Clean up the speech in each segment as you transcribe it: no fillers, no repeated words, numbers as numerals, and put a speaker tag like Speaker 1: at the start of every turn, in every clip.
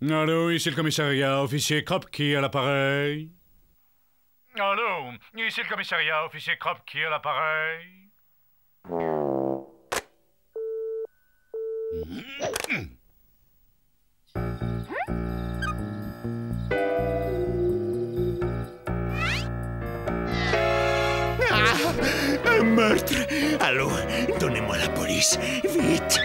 Speaker 1: Allô, ici le commissariat, officier Kropki à l'appareil. Allô, ici le commissariat, officier Kropki à l'appareil.
Speaker 2: Un meurtre! Allô, donnez-moi la police, vite!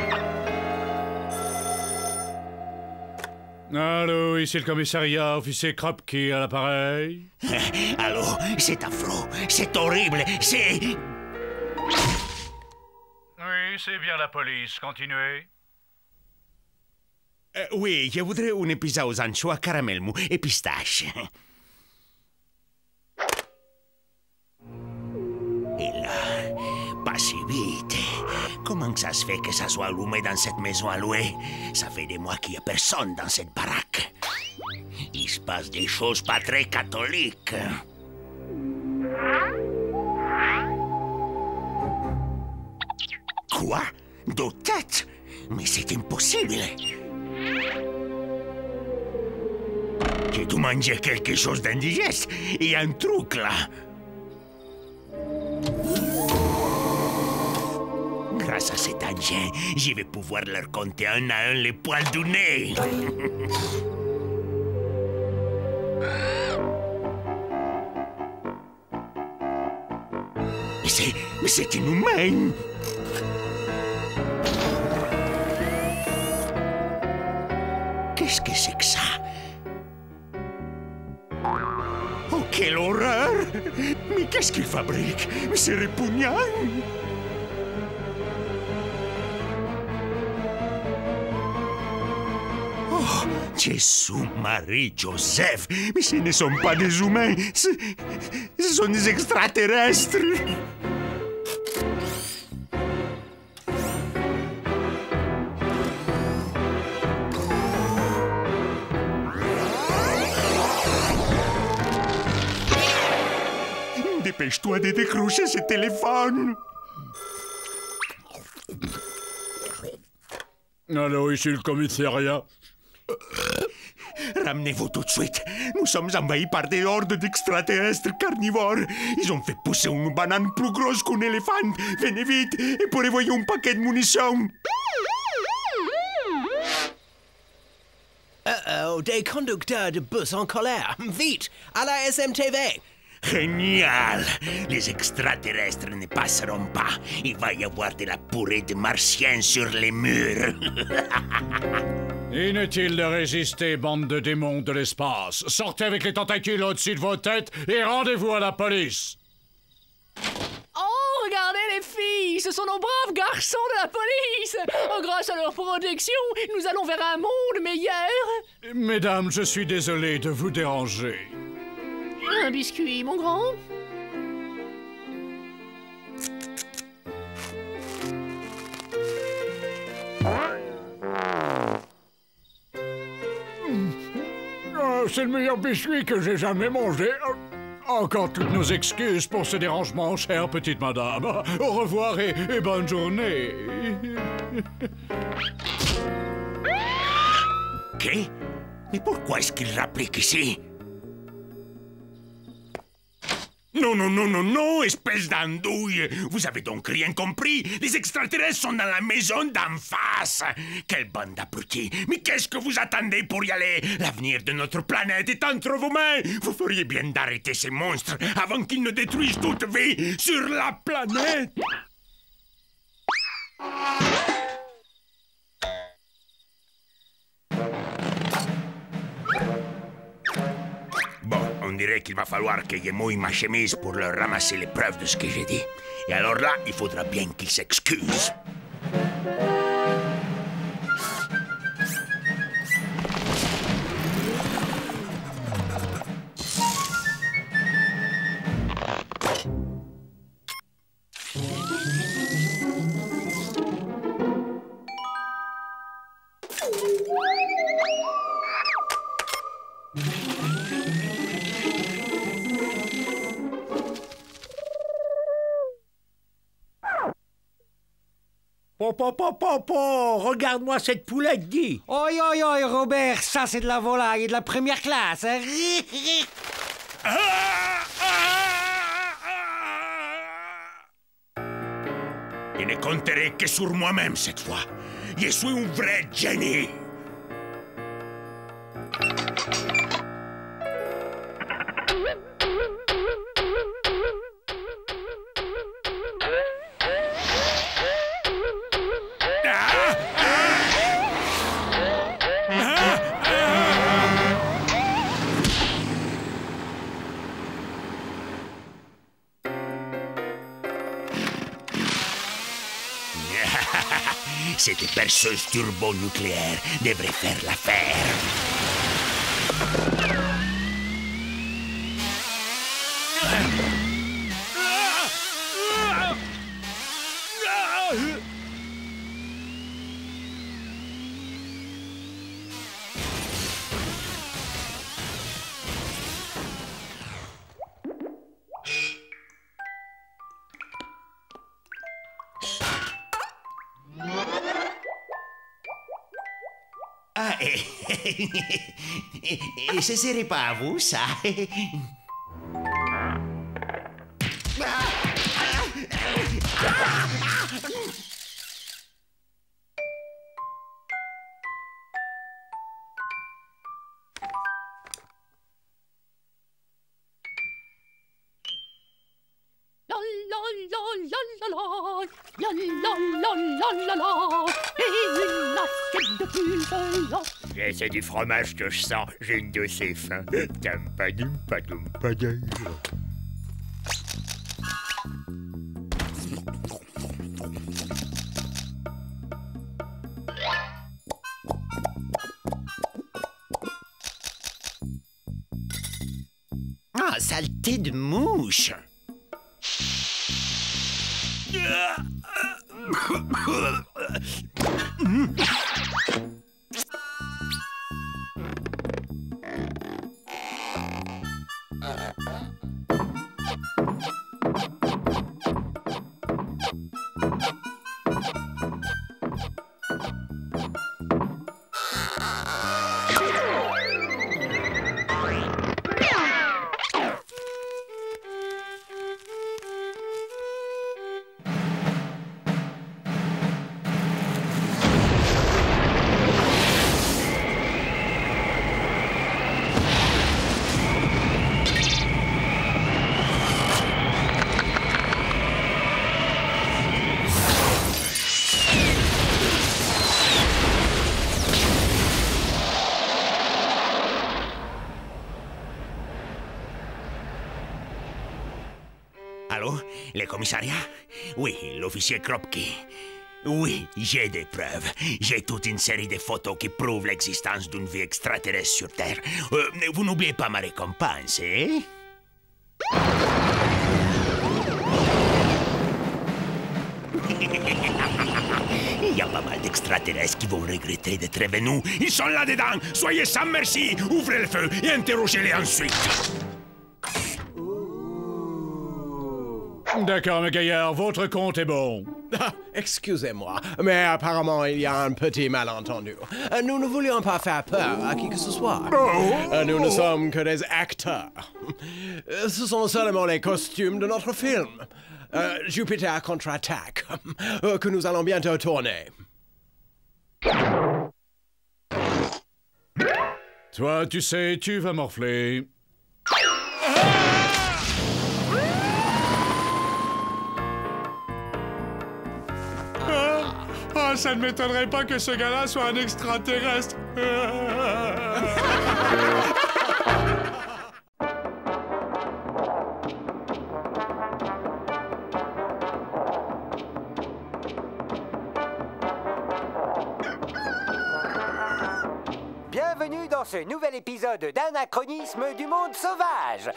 Speaker 1: Allô, ici le commissariat, officier Kropki à l'appareil.
Speaker 2: Allô, c'est affreux, c'est horrible, c'est...
Speaker 1: Oui, c'est bien la police, continuez.
Speaker 2: Oui, je voudrais une pizza aux anchois, caramel mou et pistache. Et là, pas si vite. Comment ça se fait que ça soit allumé dans cette maison à louer? Ça fait des mois qu'il n'y a personne dans cette baraque. Il se passe des choses pas très catholiques. Quoi? Deux têtes? Mais c'est impossible. J'ai dû manger quelque chose d'indigeste. Il y a un truc là. Grâce à cet engin, je vais pouvoir leur compter un à un les poils du nez. Mais c'est inhumain. Qu'est-ce que c'est que ça? Oh, quelle horreur! Mais qu'est-ce qu'il fabrique? Mais c'est répugnant! Oh, Jésus, Marie, Joseph! Mais ce ne sont pas des humains! Ce sont des extraterrestres! Dépêche-toi de décrocher ce téléphone!
Speaker 1: Allô, ici le commissariat.
Speaker 2: Ramenez-vous tout de suite. Nous sommes envahis par des hordes d'extraterrestres carnivores. Ils ont fait pousser une banane plus grosse qu'un éléphant. Venez vite et prévoyez un paquet de munitions.
Speaker 3: Oh, des conducteurs de bus en colère. Vite, à la SMTV.
Speaker 2: Génial! Les extraterrestres ne passeront pas. Il va y avoir de la purée de martiens sur les murs.
Speaker 1: Inutile de résister, bande de démons de l'espace. Sortez avec les tentacules au-dessus de vos têtes et rendez-vous à la police.
Speaker 4: Oh, regardez les filles, ce sont nos braves garçons de la police. Oh, grâce à leur protection, nous allons vers un monde meilleur.
Speaker 1: Mesdames, je suis désolé de vous déranger.
Speaker 4: Un biscuit, mon grand?
Speaker 1: Oh, c'est le meilleur biscuit que j'ai jamais mangé. Encore toutes nos excuses pour ce dérangement, chère petite madame. Au revoir et bonne journée.
Speaker 2: Qu'est? Mais pourquoi est-ce qu'il rapplique ici? Non, non, non, non, non, espèce d'andouille! Vous avez donc rien compris? Les extraterrestres sont dans la maison d'en face! Quelle bande d'abrutis! Mais qu'est-ce que vous attendez pour y aller? L'avenir de notre planète est entre vos mains! Vous feriez bien d'arrêter ces monstres avant qu'ils ne détruisent toute vie sur la planète! Bon, on dirait qu'il va falloir que je mouille ma chemise pour leur ramasser les preuves de ce que j'ai dit. Et alors là, il faudra bien qu'ils s'excusent.
Speaker 5: Regarde-moi cette poulette, Guy.
Speaker 6: Oi, oi, oi, Robert, ça c'est de la volaille de la première classe. Hein?
Speaker 2: Je ne compterai que sur moi-même cette fois. Je suis un vrai génie. Cette perceuse turbonucléaire devrait faire l'affaire.
Speaker 7: Ah, ce serait pas à vous, ça.
Speaker 5: C'est du fromage que je sens. J'ai une de ces fins. Tampadoum, padoum, padoum.
Speaker 7: Ah, saleté de mouche.
Speaker 2: Allô? Le commissariat? Oui, l'officier Kropke. Oui, j'ai des preuves. J'ai toute une série de photos qui prouvent l'existence d'une vie extraterrestre sur Terre. Vous n'oubliez pas ma récompense, hein? Il y a pas mal d'extraterrestres qui vont regretter d'être venus. Ils sont là-dedans. Soyez sans merci. Ouvrez le feu et interrogez-les ensuite.
Speaker 1: D'accord, mes gaillards, votre compte est bon.
Speaker 3: Ah, excusez-moi, mais apparemment il y a un petit malentendu. Nous ne voulions pas faire peur à qui que ce soit. Nous ne sommes que des acteurs. Ce sont seulement les costumes de notre film. Jupiter contre-attaque, que nous allons bientôt tourner.
Speaker 1: Toi, tu sais, tu vas morfler. Ah, ça ne m'étonnerait pas que ce gars-là soit un extraterrestre.
Speaker 8: Bienvenue dans ce nouvel épisode d'Anachronisme du monde sauvage.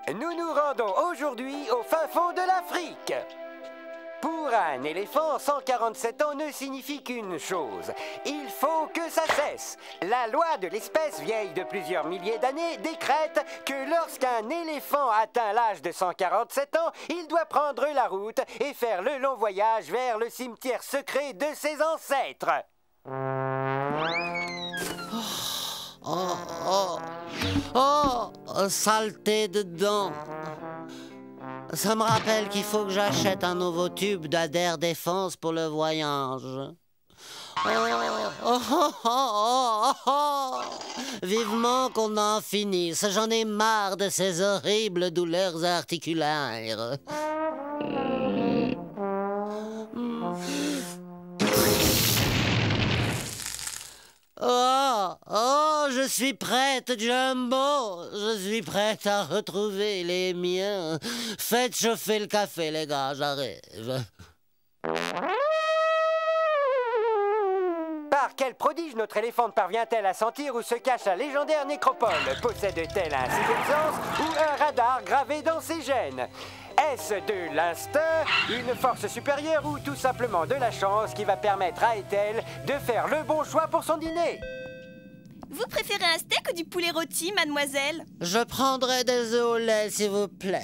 Speaker 8: Nous nous rendons aujourd'hui au fin fond de l'Afrique pour Pour un éléphant, 147 ans ne signifie qu'une chose. Il faut que ça cesse. La loi de l'espèce, vieille de plusieurs milliers d'années, décrète que lorsqu'un éléphant atteint l'âge de 147 ans, il doit prendre la route et faire le long voyage vers le cimetière secret de ses ancêtres.
Speaker 9: Saleté dedans. Ça me rappelle qu'il faut que j'achète un nouveau tube d'Adair Défense pour le voyage. Vivement qu'on en finisse. J'en ai marre de ces horribles douleurs articulaires. Je suis prête, Jumbo. Je suis prête à retrouver les miens. Faites chauffer le café, les gars, j'arrive.
Speaker 8: Par quel prodige notre éléphante parvient-elle à sentir où se cache la légendaire nécropole? Possède-t-elle un sixième sens ou un radar gravé dans ses gènes? Est-ce de l'instinct, une force supérieure ou tout simplement de la chance qui va permettre à Ethel de faire le bon choix pour son dîner?
Speaker 10: Vous préférez un steak ou du poulet rôti, mademoiselle?
Speaker 9: Je prendrai des œufs au lait, s'il vous plaît.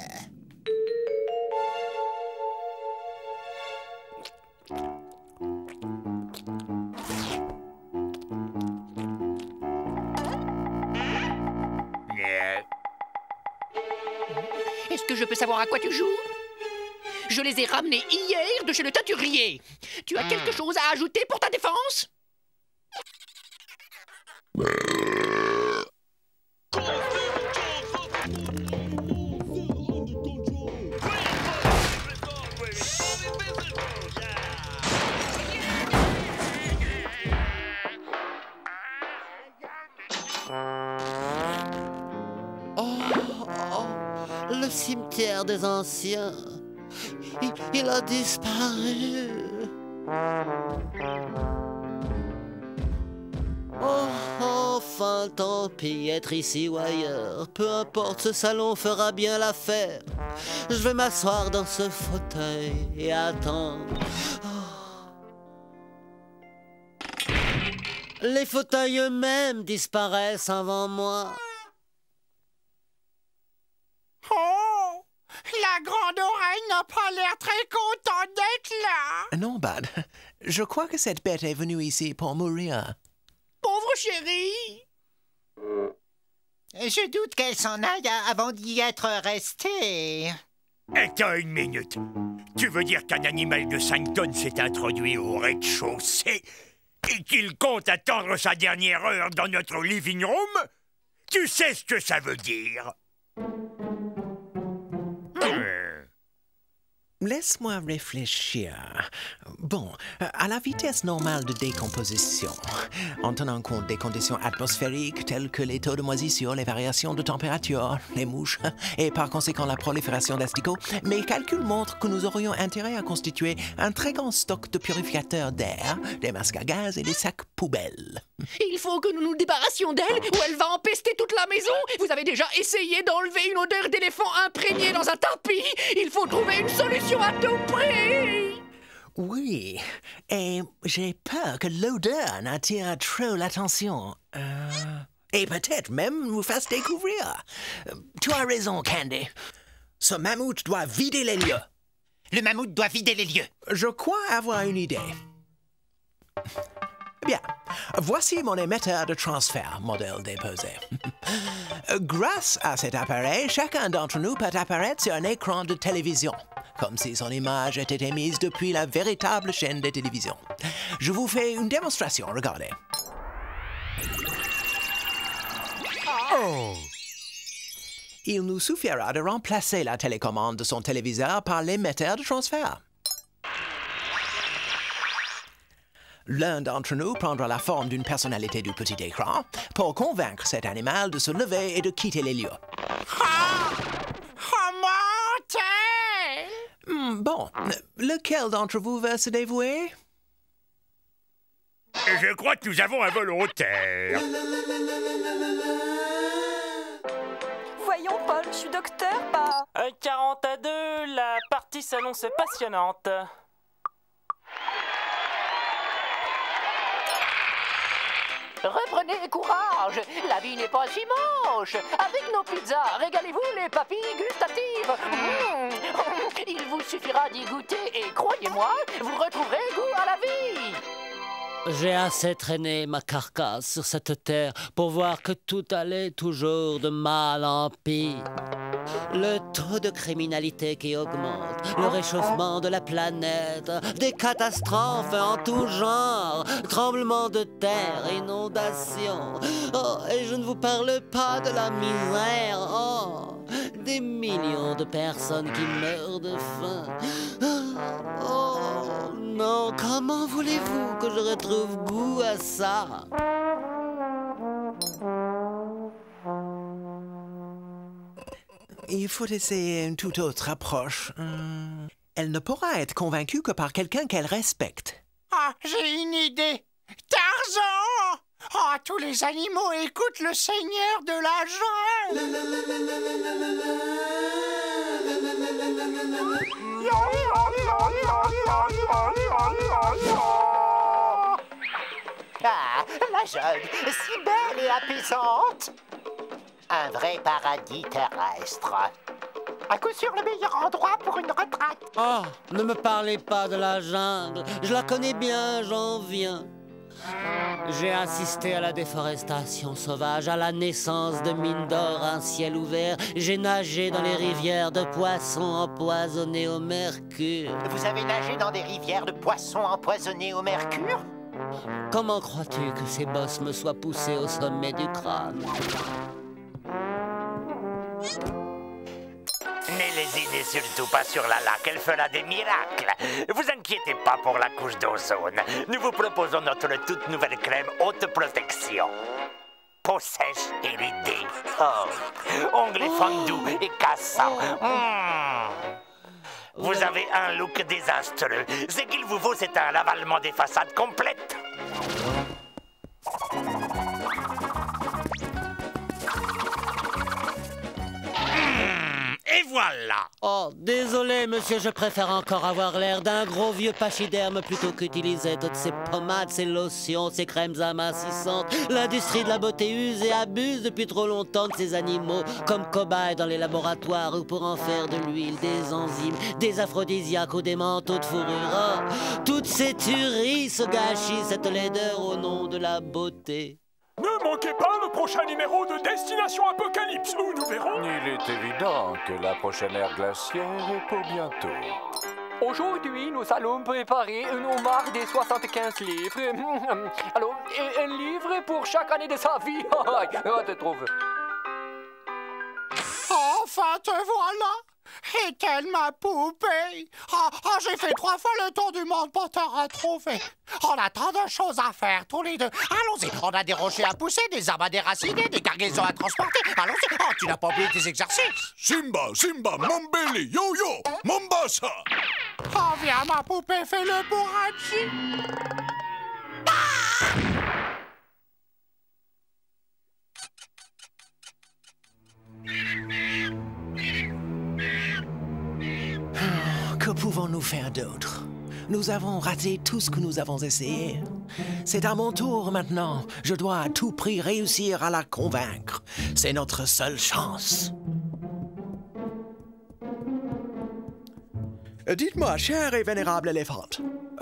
Speaker 4: Est-ce que je peux savoir à quoi tu joues? Je les ai ramenés hier de chez le teinturier. Tu as quelque chose à ajouter pour ta défense?
Speaker 9: Le cimetière des anciens. Il a disparu. Enfin, tant pis, être ici ou ailleurs. Peu importe, ce salon fera bien l'affaire. Je vais m'asseoir dans ce fauteuil et attendre. Les fauteuils eux-mêmes disparaissent avant moi.
Speaker 11: Oh! La grande oreille n'a pas l'air très contente d'être là!
Speaker 3: Non, Bud. Je crois que cette bête est venue ici pour mourir.
Speaker 4: Pauvre chérie!
Speaker 11: Je doute qu'elle s'en aille avant d'y être restée.
Speaker 5: Attends une minute. Tu veux dire qu'un animal de 5 tonnes s'est introduit au rez-de-chaussée et qu'il compte attendre sa dernière heure dans notre living room? Tu sais ce que ça veut dire?
Speaker 3: Laisse-moi réfléchir. Bon, à la vitesse normale de décomposition, en tenant compte des conditions atmosphériques telles que les taux de moisissure, les variations de température, les mouches et par conséquent la prolifération d'asticots, mes calculs montrent que nous aurions intérêt à constituer un très grand stock de purificateurs d'air, des masques à gaz et des sacs poubelles.
Speaker 4: Il faut que nous nous débarrassions d'elle ou elle va empester toute la maison. Vous avez déjà essayé d'enlever une odeur d'éléphant imprégnée dans un tapis. Il faut trouver une solution à tout prix.
Speaker 3: Oui, et j'ai peur que l'odeur n'attire trop l'attention. Et peut-être même nous fasse découvrir. Tu as raison, Candy. Ce mammouth doit vider les lieux.
Speaker 11: Le mammouth doit vider les lieux.
Speaker 3: Je crois avoir une idée. Bien, voici mon émetteur de transfert, modèle déposé. Grâce à cet appareil, chacun d'entre nous peut apparaître sur un écran de télévision, comme si son image était émise depuis la véritable chaîne de télévision. Je vous fais une démonstration, regardez. Oh! Il nous suffira de remplacer la télécommande de son téléviseur par l'émetteur de transfert. L'un d'entre nous prendra la forme d'une personnalité du petit écran pour convaincre cet animal de se lever et de quitter les lieux. Bon, lequel d'entre vous veut se dévouer?
Speaker 5: Je crois que nous avons un volontaire.
Speaker 10: Voyons, Paul, je suis docteur, pas...
Speaker 12: 40 à 2, la partie s'annonce passionnante.
Speaker 4: reprenez courage. La vie n'est pas si moche. Avec nos pizzas, régalez-vous les papilles gustatives. Il vous suffira d'y goûter et croyez-moi, vous retrouverez goût à la vie.
Speaker 9: J'ai assez traîné ma carcasse sur cette terre pour voir que tout allait toujours de mal en pire. Le taux de criminalité qui augmente, le réchauffement de la planète, des catastrophes en tout genre, tremblements de terre, inondations. Oh, et je ne vous parle pas de la misère. Oh, des millions de personnes qui meurent de faim. Oh non, comment voulez-vous que je retrouve goût à ça?
Speaker 12: Il faut essayer une toute autre approche. Elle ne pourra être convaincue que par quelqu'un qu'elle respecte.
Speaker 11: Ah, j'ai une idée. Tarzan! Ah, tous les animaux écoutent le seigneur de la jungle.
Speaker 8: Ah, la jungle, si belle et apaisante. Un vrai paradis terrestre. À coup sûr le meilleur endroit pour une retraite.
Speaker 9: Oh, ne me parlez pas de la jungle. Je la connais bien, j'en viens. J'ai assisté à la déforestation sauvage, à la naissance de mines d'or, un ciel ouvert. J'ai nagé dans les rivières de poissons empoisonnés au mercure.
Speaker 8: Vous avez nagé dans des rivières de poissons empoisonnés au mercure?
Speaker 9: Comment crois-tu que ces bosses me soient poussés au sommet du crâne?
Speaker 5: Ne lésinez surtout pas sur la laque, elle fera des miracles. Vous inquiétez pas pour la couche d'ozone. Nous vous proposons notre toute nouvelle crème haute protection. Peau sèche et ridée. Oh, ongles fondus et cassants. Vous avez un look désastreux. Ce qu'il vous faut, c'est un ravalement des façades complètes. Et voilà!
Speaker 9: Oh, désolé, monsieur, je préfère encore avoir l'air d'un gros vieux pachyderme plutôt qu'utiliser toutes ces pommades, ces lotions, ces crèmes amincissantes. L'industrie de la beauté use et abuse depuis trop longtemps de ces animaux comme cobayes dans les laboratoires ou pour en faire de l'huile, des enzymes, des aphrodisiaques ou des manteaux de fourrure. Oh, toutes ces tueries se gâchissent cette laideur au nom de la beauté.
Speaker 13: Ne manquez pas le prochain numéro de Destination Apocalypse, où nous verrons...
Speaker 14: Il est évident que la prochaine ère glaciaire est pour bientôt.
Speaker 15: Aujourd'hui, nous allons préparer un homard des 75 livres. Alors, un livre pour chaque année de sa vie. On te trouve.
Speaker 11: Enfin, te voilà! Est-elle ma poupée? J'ai fait 3 fois le tour du monde pour te retrouver. On a tant de choses à faire, tous les deux. Allons-y, on a des rochers à pousser, des arbres à déraciner, des cargaisons à transporter. Allons-y, tu n'as pas oublié tes exercices.
Speaker 1: Simba, Mambeli, Yo-Yo, Mombasa.
Speaker 11: Viens, ma poupée, fais le bourrachi.
Speaker 12: Que pouvons-nous faire d'autre? Nous avons raté tout ce que nous avons essayé. C'est à mon tour maintenant. Je dois à tout prix réussir à la convaincre. C'est notre seule chance. Dites-moi, chère et vénérable éléphante,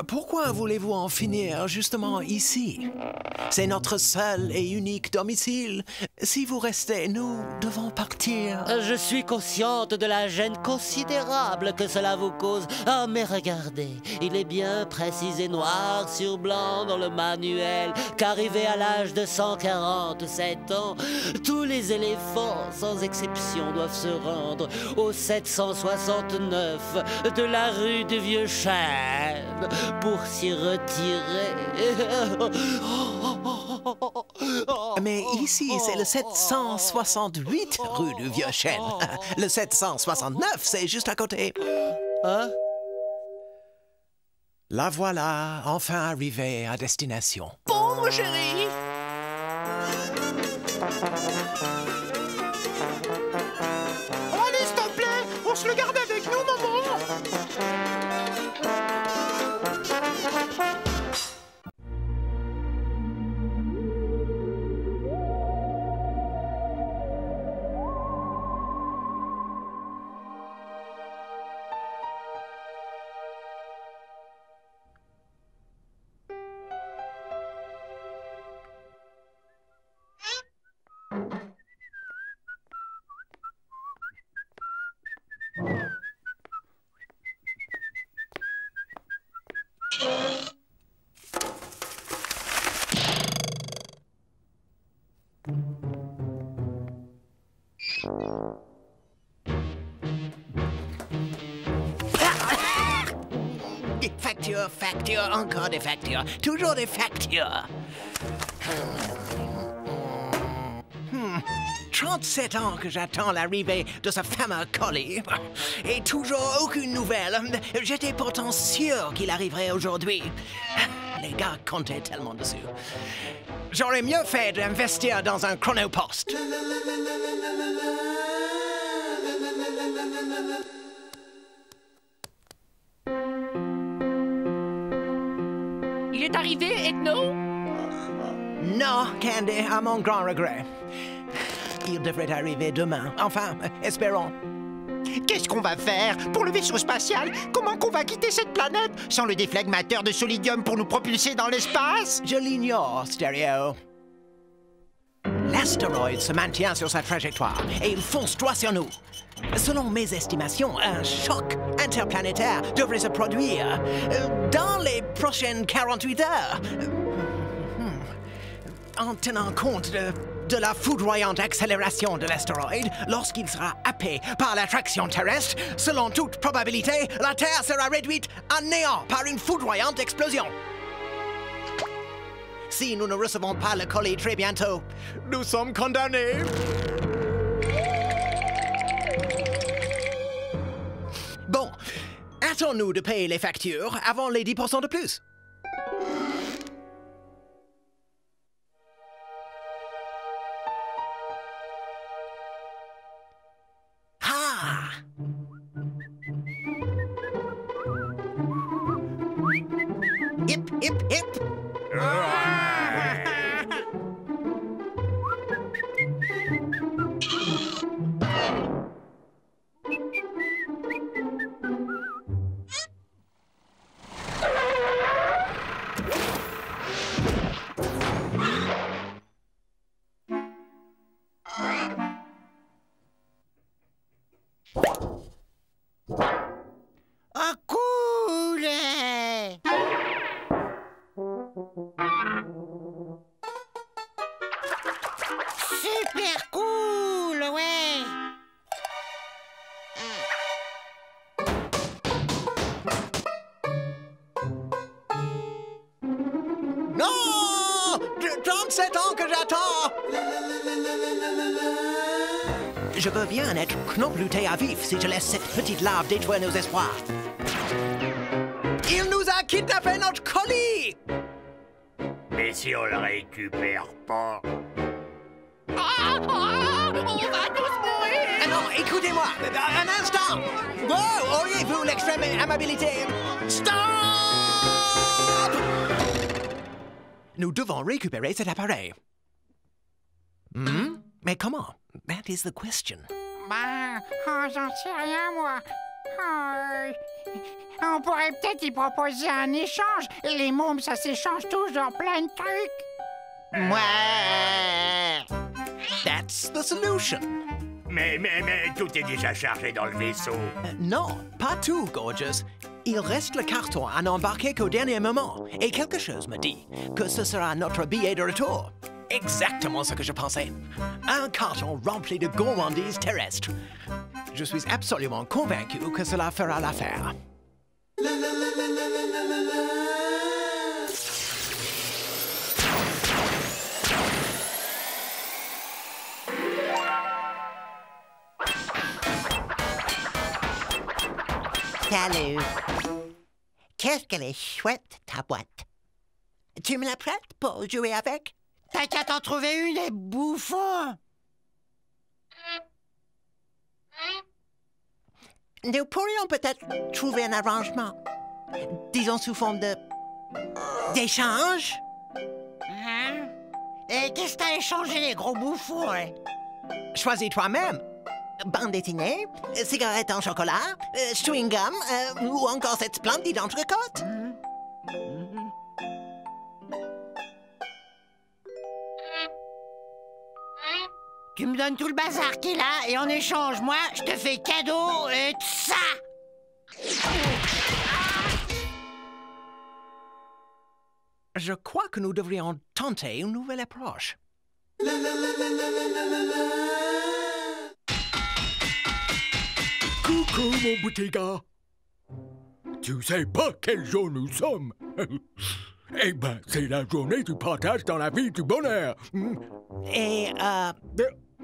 Speaker 12: pourquoi voulez-vous en finir justement ici? C'est notre seul et unique domicile. Si vous restez, nous devons partir.
Speaker 9: Je suis consciente de la gêne considérable que cela vous cause. Ah, mais regardez, il est bien précisé noir sur blanc dans le manuel qu'arrivé à l'âge de 147 ans, tous les éléphants, sans exception, doivent se rendre au 769 de la rue du Vieux Chêne pour s'y retirer.
Speaker 12: Mais ici, c'est le 768 rue du Vieux Chêne. Le 769, c'est juste à côté.
Speaker 9: Hein?
Speaker 12: La voilà, enfin arrivée à destination.
Speaker 4: Bon, mon chéri.
Speaker 11: Allez, s'il te plaît, on se le garde avec nous, maman.
Speaker 12: Des factures, factures, encore des factures, toujours des factures. 37 ans que j'attends l'arrivée de ce fameux colis. Et toujours aucune nouvelle. J'étais pourtant sûr qu'il arriverait aujourd'hui. Les gars comptaient tellement dessus. J'aurais mieux fait d'investir dans un chronopost.
Speaker 4: Il est arrivé, Ethno?
Speaker 12: Non, Candy, à mon grand regret. Il devrait arriver demain. Enfin, espérons.
Speaker 16: Qu'est-ce qu'on va faire pour le vaisseau spatial? Comment qu'on va quitter cette planète sans le déflegmateur de solidium pour nous propulser dans l'espace?
Speaker 12: Je l'ignore, Stereo. L'astéroïde se maintient sur sa trajectoire et il fonce droit sur nous. Selon mes estimations, un choc interplanétaire devrait se produire dans les prochaines 48 heures. En tenant compte de la foudroyante accélération de l'astéroïde, lorsqu'il sera happé par l'attraction terrestre, selon toute probabilité, la Terre sera réduite à néant par une foudroyante explosion. Si nous ne recevons pas le colis très bientôt, nous sommes condamnés. Bon, hâtons-nous de payer les factures avant les 10% de plus. Hip, hip, hip.
Speaker 16: Ah, cool! Super cool, ouais!
Speaker 12: Non! 37 ans que j'attends! Je veux bien être knobluté à vif si je laisse cette petite larve détruire nos espoirs. Il nous a kidnappé notre colis!
Speaker 5: Mais si on le récupère pas...
Speaker 4: On va tous mourir!
Speaker 12: Ah non, écoutez-moi, un instant! Wow, auriez-vous l'extrême amabilité? Stop! Nous devons récupérer cet appareil. Mais comment? That is the question.
Speaker 11: J'en sais rien, moi. On pourrait peut-être y proposer un échange. Les mômes, ça s'échange toujours plein de trucs.
Speaker 16: Ouais.
Speaker 12: That's the solution.
Speaker 5: Mais tout est déjà chargé dans le vaisseau.
Speaker 12: Non, pas tout, Gorgeous. Il reste le carton à n'embarquer qu'au dernier moment. Et quelque chose me dit que ce sera notre billet de retour. Exactement ce que je pensais. Un carton rempli de gourmandises terrestres. Je suis absolument convaincu que cela fera l'affaire.
Speaker 16: Salut. Qu'est-ce qu'elle est chouette, ta boîte. Tu me la prêtes pour jouer avec? T'as qu'à t'en trouver une, les bouffons. Nous pourrions peut-être trouver un arrangement. Disons sous forme d'échange. Hein? Et qu'est-ce que t'as échangé, les gros bouffons, hein?
Speaker 12: Choisis toi-même.
Speaker 16: Bande dessinée, cigarette en chocolat, chewing-gum, ou encore cette splendide entrecôte. Tu me donnes tout le bazar qu'il a et en échange, moi, je te fais cadeau et ça.
Speaker 12: Je crois que nous devrions tenter une nouvelle approche.
Speaker 1: Coucou, mon petit gars. Tu sais pas quel jour nous sommes? Eh ben, c'est la journée du partage dans la vie du bonheur.
Speaker 12: Et,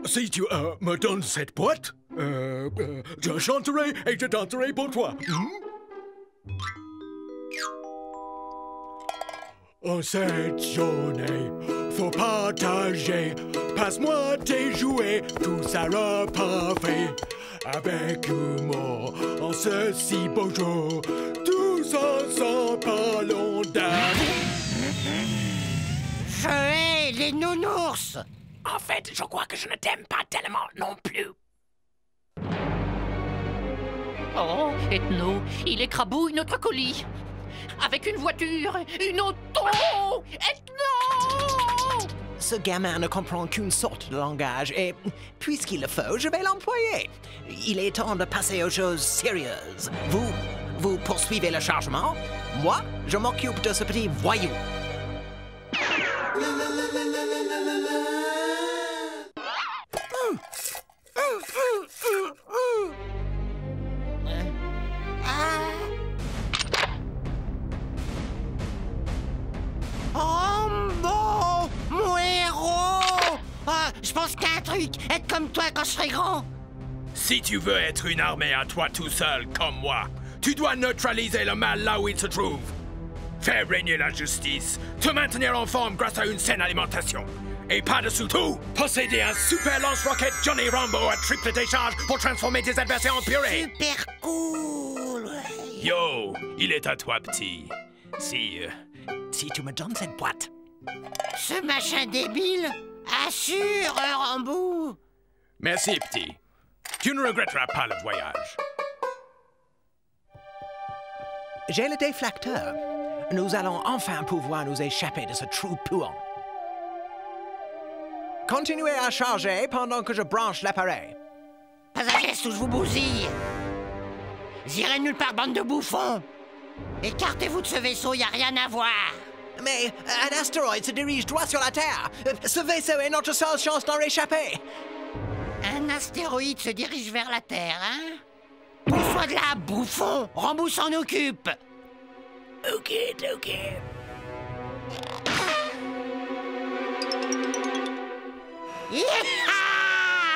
Speaker 1: si tu me donnes cette boîte, je chanterai et je danserai pour toi. En cette journée, faut partager. Passe-moi tes jouets, tout ça parfait. Avec humour, en ce si beau jour, tous ensemble parlons d'amour.
Speaker 16: Je hais les nounours.
Speaker 12: En fait, je crois que je ne t'aime pas tellement non plus.
Speaker 4: Oh, Ethno, il écrabouille notre colis. Avec une voiture, une auto. Ethno!
Speaker 12: Ce gamin ne comprend qu'une sorte de langage et, puisqu'il le faut, je vais l'employer. Il est temps de passer aux choses sérieuses. Vous poursuivez le chargement. Moi, je m'occupe de ce petit voyou.
Speaker 16: Rambo, mon héros! Ah, je pense qu'un truc, être comme toi quand je serai grand.
Speaker 17: Si tu veux être une armée à toi tout seul, comme moi, tu dois neutraliser le mal là où il se trouve. Faire régner la justice, te maintenir en forme grâce à une saine alimentation. Et par-dessous tout, posséder un super lance-roquette Johnny Rambo à triple décharge pour transformer tes adversaires en purée.
Speaker 16: Super cool!
Speaker 17: Yo, il est à toi, petit.
Speaker 12: Si tu me donnes cette boîte.
Speaker 16: Ce machin débile? Assure, Rambo!
Speaker 17: Merci, petit. Tu ne regretteras pas le voyage.
Speaker 12: J'ai le déflecteur. Nous allons enfin pouvoir nous échapper de ce trou puant. Continuez à charger pendant que je branche l'appareil.
Speaker 16: Pas un geste ou je vous bousille. J'irai nulle part, bande de bouffons. Écartez-vous de ce vaisseau, y a rien à voir.
Speaker 12: Mais un astéroïde se dirige droit sur la Terre. Ce vaisseau est notre seule chance d'en réchapper.
Speaker 16: Un astéroïde se dirige vers la Terre, hein? Pousse-toi de là, bouffon! Rambo s'en occupe!
Speaker 12: Ok.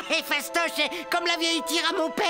Speaker 16: Et fastoche, comme la vieille tire à mon père!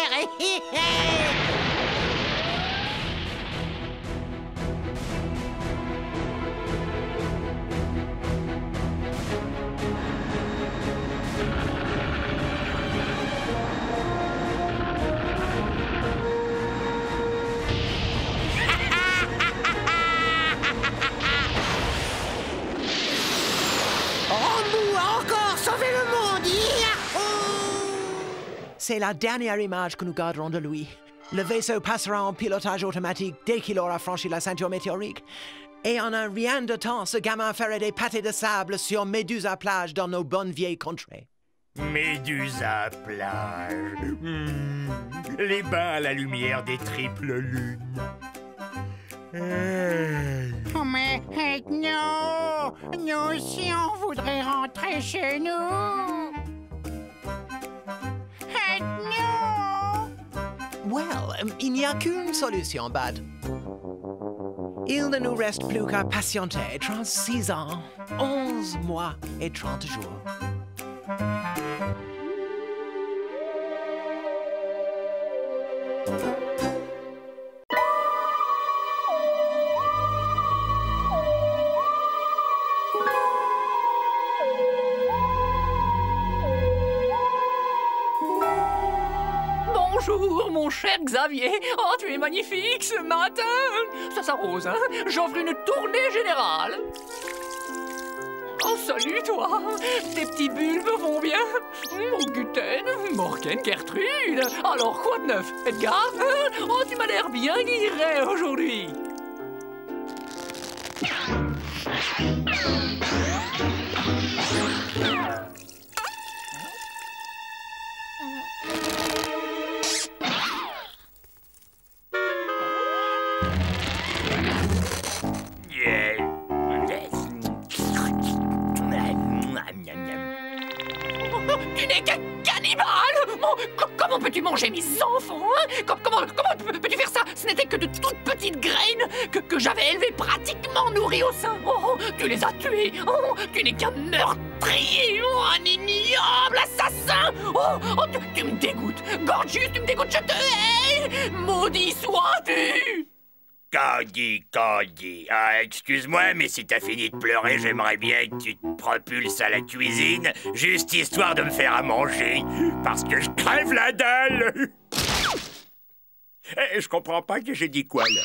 Speaker 12: C'est la dernière image que nous garderons de lui. Le vaisseau passera en pilotage automatique dès qu'il aura franchi la ceinture météorique. Et en un rien de temps, ce gamin ferait des pâtés de sable sur Médusa plage dans nos bonnes vieilles contrées.
Speaker 5: Médusa plage. Les bains à la lumière des triples lunes.
Speaker 11: Oh mais non, nous aussi on voudrait rentrer chez nous.
Speaker 12: Well, il n'y a qu'une solution, Bud. Il ne nous reste plus qu'à patienter 36 ans, 11 mois et 30 jours.
Speaker 15: Bonjour, mon cher Xavier. Oh, tu es magnifique ce matin. Ça s'arrose, hein? J'offre une tournée générale. Oh, salut, toi. Tes petits bulbes vont bien. Mon Guten, Morgan, Gertrude. Alors, quoi de neuf, Edgar? Oh, tu m'as l'air bien guiré aujourd'hui. manger mes enfants, hein? Comment peux-tu faire ça? Ce n'était que de toutes petites graines que j'avais élevées, pratiquement nourries au sein. Oh, tu les as tuées. Oh, tu n'es qu'un meurtrier. Oh, un ignoble assassin. Oh, tu me dégoûtes. Gorgeous, tu me dégoûtes, je te hais. Maudit sois-tu.
Speaker 5: Candy. Ah, excuse-moi, mais si t'as fini de pleurer, j'aimerais bien que tu te propulses à la cuisine, juste histoire de me faire à manger, parce que je crève la dalle. Je comprends pas que j'ai dit quoi, là.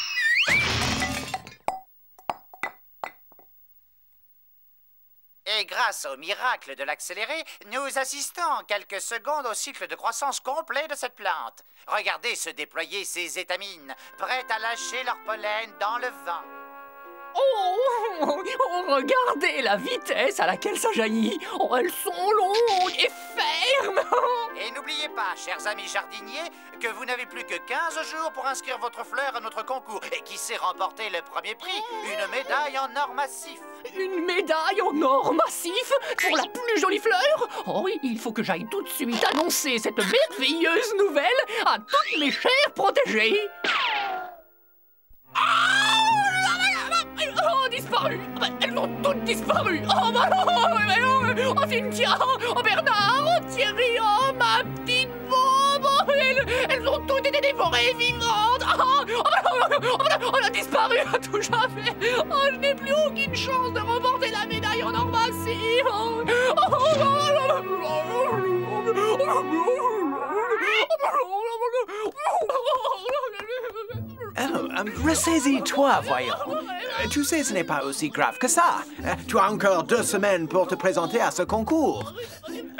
Speaker 18: Et grâce au miracle de l'accéléré, nous assistons en quelques secondes au cycle de croissance complet de cette plante. Regardez se déployer ces étamines, prêtes à lâcher leur pollen dans le vent.
Speaker 15: Oh, regardez la vitesse à laquelle ça jaillit. Oh, elles sont longues et fermes.
Speaker 18: Et n'oubliez pas, chers amis jardiniers, que vous n'avez plus que 15 jours pour inscrire votre fleur à notre concours. Et qui sait remporter le premier prix? Une médaille en or massif.
Speaker 15: Une médaille en or massif pour la plus jolie fleur? Oh oui, il faut que j'aille tout de suite annoncer cette merveilleuse nouvelle à toutes mes chères protégées. Oh, disparu! Elles ont toutes disparu! Oh, bah non! Oh, Cynthia! Oh, Bernard! Oh, Thierry! Oh, ma petite bombe! Elles ont toutes été dévorées vivantes! Elle a disparu à tout jamais! Oh, je n'ai plus aucune chance de remporter la médaille en or massif!
Speaker 12: Ressaisis-toi, voyons. Tu sais, ce n'est pas aussi grave que ça. Tu as encore 2 semaines pour te présenter à ce concours.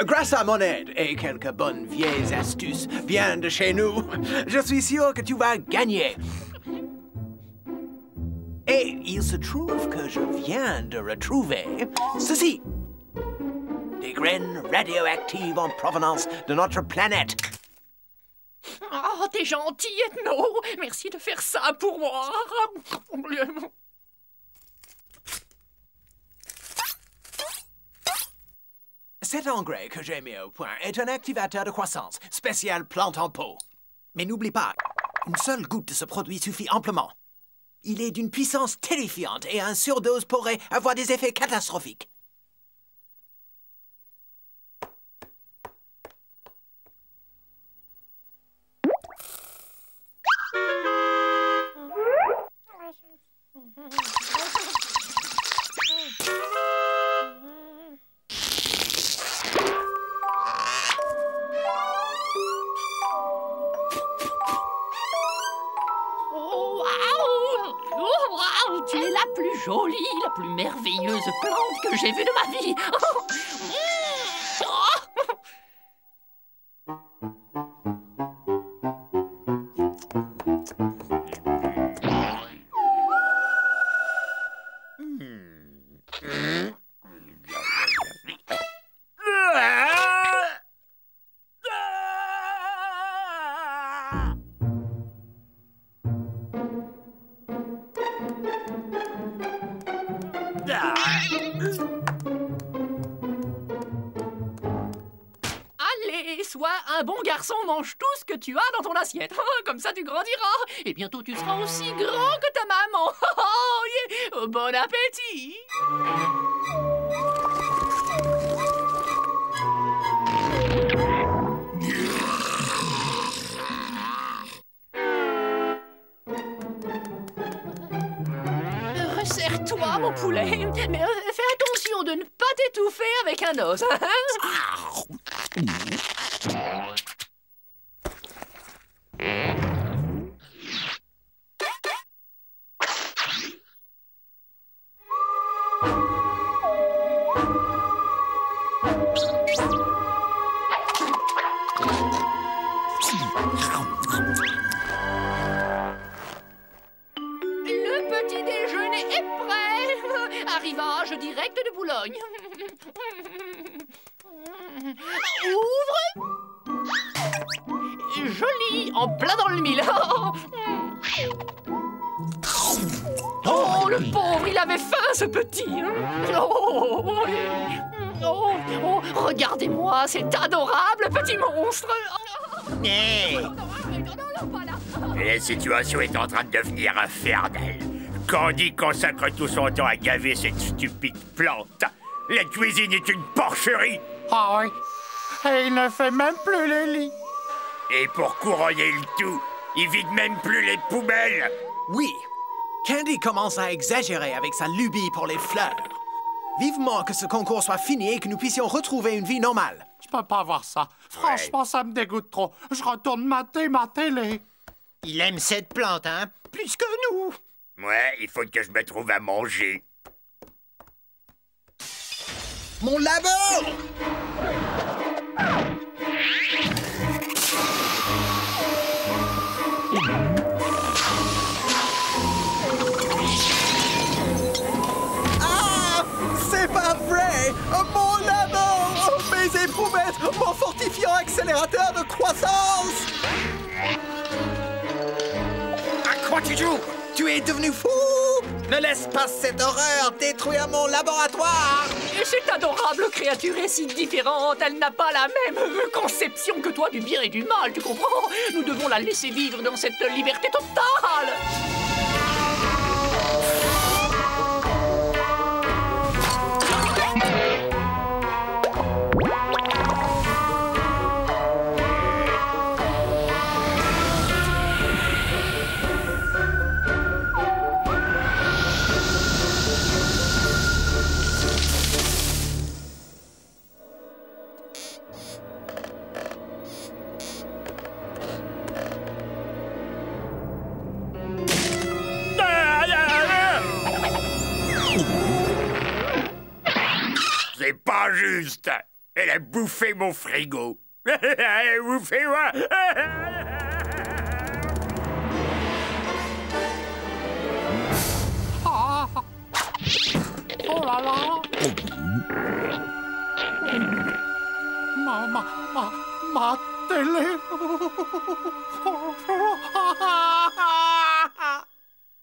Speaker 12: Grâce à mon aide et quelques bonnes vieilles astuces bien de chez nous, je suis sûr que tu vas gagner. Et il se trouve que je viens de retrouver ceci. Des graines radioactives en provenance de notre planète.
Speaker 15: Oh, t'es gentil, Ethno. Merci de faire ça pour moi.
Speaker 12: Cet engrais que j'ai mis au point est un activateur de croissance, spécial plante en pot. Mais n'oublie pas, une seule goutte de ce produit suffit amplement. Il est d'une puissance terrifiante et un surdose pourrait avoir des effets catastrophiques.
Speaker 15: Tu es la plus jolie, la plus merveilleuse plante que j'ai vue de ma vie. Allez, sois un bon garçon, mange tout ce que tu as dans ton assiette. Comme ça, tu grandiras. Et bientôt, tu seras aussi grand que ta maman. Oh, yeah. Bon appétit. Resserre-toi, mon poulet. Mais fais attention de ne pas t'étouffer avec un os. Le petit déjeuner est prêt. Arrivage direct de Boulogne. Ouvre. Joli, en plein dans le mille. Oh, le pauvre, il avait faim, ce petit. Oh, regardez-moi, cet adorable petit monstre.
Speaker 5: La situation est en train de devenir infernale. Candy consacre tout son temps à gaver cette stupide plante. La cuisine est une porcherie.
Speaker 11: Ah oui. Et il ne fait même plus les lits.
Speaker 5: Et pour couronner le tout, il vide même plus les poubelles.
Speaker 12: Oui, Candy commence à exagérer avec sa lubie pour les fleurs. Vivement que ce concours soit fini et que nous puissions retrouver une vie normale.
Speaker 11: Je peux pas voir ça. Franchement, ça me dégoûte trop. Je retourne mater ma télé.
Speaker 16: Il aime cette plante, hein? Plus que nous.
Speaker 5: Ouais, il faut que je me trouve à manger.
Speaker 12: Mon labo! Ah! C'est pas vrai! Mon labo! Mes éprouvettes! Mon fortifiant accélérateur de croissance! À quoi tu joues? Tu es devenu fou! Ne laisse pas cette horreur détruire mon laboratoire!
Speaker 15: Et cette adorable créature est si différente, elle n'a pas la même conception que toi du bien et du mal, tu comprends? Nous devons la laisser vivre dans cette liberté totale!
Speaker 5: C'est pas juste. Elle a bouffé mon frigo. Elle a bouffé moi.
Speaker 11: Ah. Oh là là. Ma télé.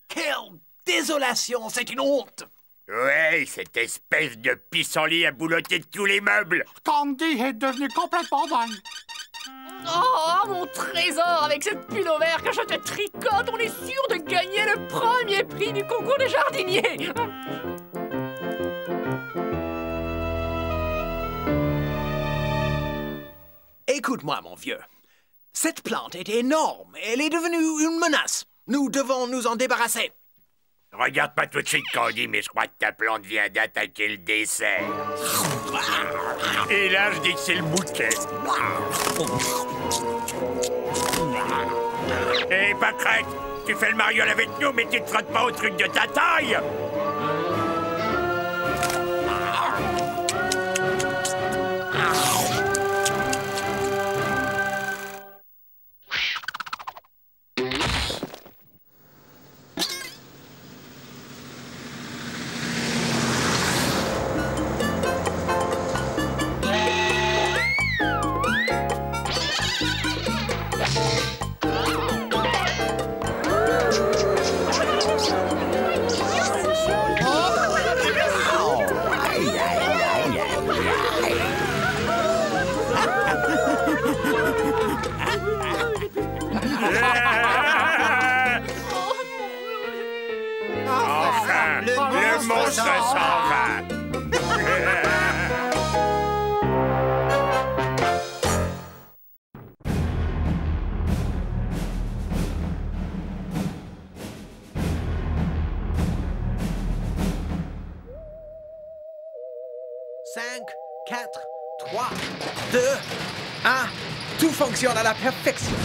Speaker 12: Quelle désolation, c'est une honte!
Speaker 5: Ouais, cette espèce de pissenlit a bouloté tous les meubles.
Speaker 11: Candy est devenue complètement dingue.
Speaker 15: Oh, mon trésor, avec ce pull vert que je te tricote, on est sûr de gagner le premier prix du concours des jardiniers.
Speaker 12: Écoute-moi, mon vieux. Cette plante est énorme. Elle est devenue une menace. Nous devons nous en débarrasser.
Speaker 5: Regarde pas tout de suite, Candy, mais je crois que ta plante vient d'attaquer le dessert. Et là, je dis que c'est le bouquet. Hé, Pâquerette, tu fais le mariole avec nous, mais tu te frottes pas au truc de ta taille. Enfin, le monstre s'en va.
Speaker 12: 5, 4, 3, 2, 1. Tout fonctionne à la perfection.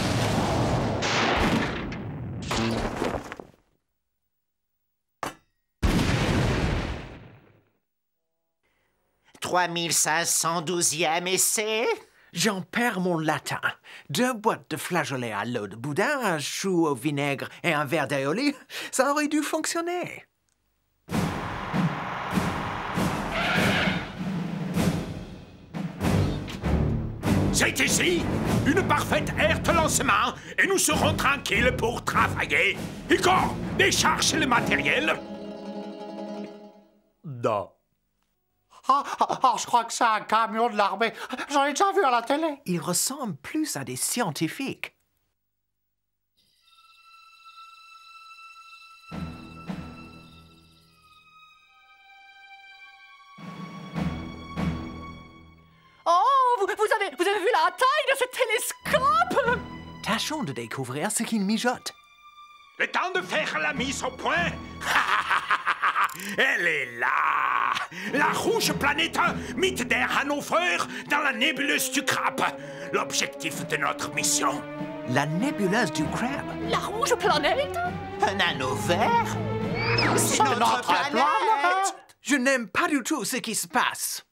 Speaker 12: «
Speaker 16: 3512e essai.
Speaker 12: J'en perds mon latin. 2 boîtes de flageolets à l'eau de boudin, un chou au vinaigre et un verre d'aioli, ça aurait dû fonctionner.
Speaker 2: C'est ici une parfaite aire de lancement et nous serons tranquilles pour travailler. Igor, décharge le matériel.
Speaker 5: Non.
Speaker 11: Je crois que c'est un camion de l'armée. J'en ai déjà vu à la télé.
Speaker 12: Ils ressemblent plus à des scientifiques.
Speaker 15: Oh, vous avez vu la taille de ce télescope?
Speaker 12: Tâchons de découvrir ce qu'ils mijotent.
Speaker 2: Le temps de faire la mise au point. Elle est là. La rouge planète Mythe der Hannover dans la nébuleuse du crabe. L'objectif de notre mission.
Speaker 12: La nébuleuse du crabe.
Speaker 15: La rouge planète?
Speaker 7: Un anneau vert? C'est notre planète!
Speaker 12: Je n'aime pas du tout ce qui se passe.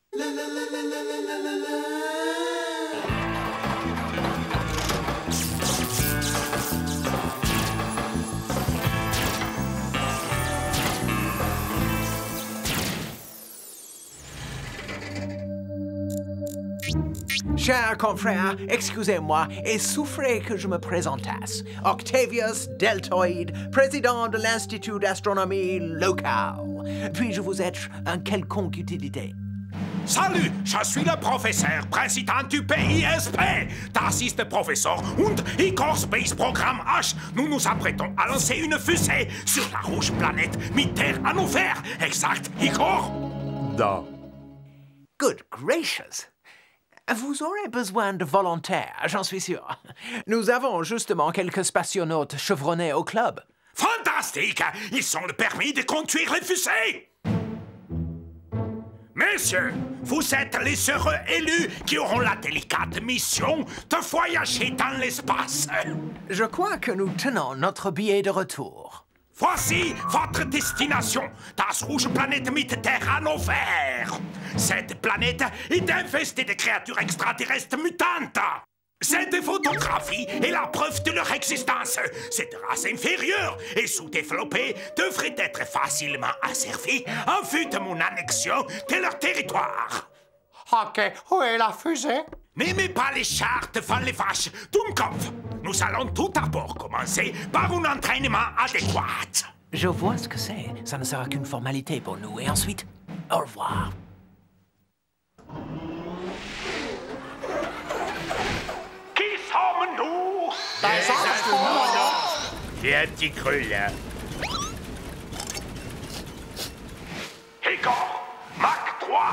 Speaker 12: Chers confrères, excusez-moi et souffrez que je me présentasse. Octavius Deltoid, président de l'Institut d'astronomie local. Puis-je vous être un quelconque utilité?
Speaker 2: Salut, je suis le professeur président du PISP. Das ist Professor und Igor Space Programme H. Nous nous apprêtons à lancer une fusée sur la rouge planète Mythe der Hannover. Exact, Igor?
Speaker 12: Da. Good gracious! Vous aurez besoin de volontaires, j'en suis sûr. Nous avons justement quelques spationautes chevronnés au club.
Speaker 2: Fantastique! Ils ont le permis de conduire les fusées! Messieurs, vous êtes les heureux élus qui auront la délicate mission de voyager dans l'espace.
Speaker 12: Je crois que nous tenons notre billet de retour.
Speaker 2: Voici votre destination, das rouge planète Mythe der Hannover. Cette planète est infestée de créatures extraterrestres mutantes. Cette photographie est la preuve de leur existence. Cette race inférieure et sous-développée devrait être facilement asservie en vue de mon annexion de leur territoire.
Speaker 11: OK, où est la fusée?
Speaker 2: N'aimez pas les chars devant les vaches, Dummkopf. Nous allons tout d'abord commencer par un entraînement adéquat.
Speaker 12: Je vois ce que c'est. Ça ne sera qu'une formalité pour nous. Et ensuite, au revoir.
Speaker 2: Qui sommes-nous?
Speaker 5: Des astronautes. J'ai un petit creux, là.
Speaker 2: Igor, Mach 3.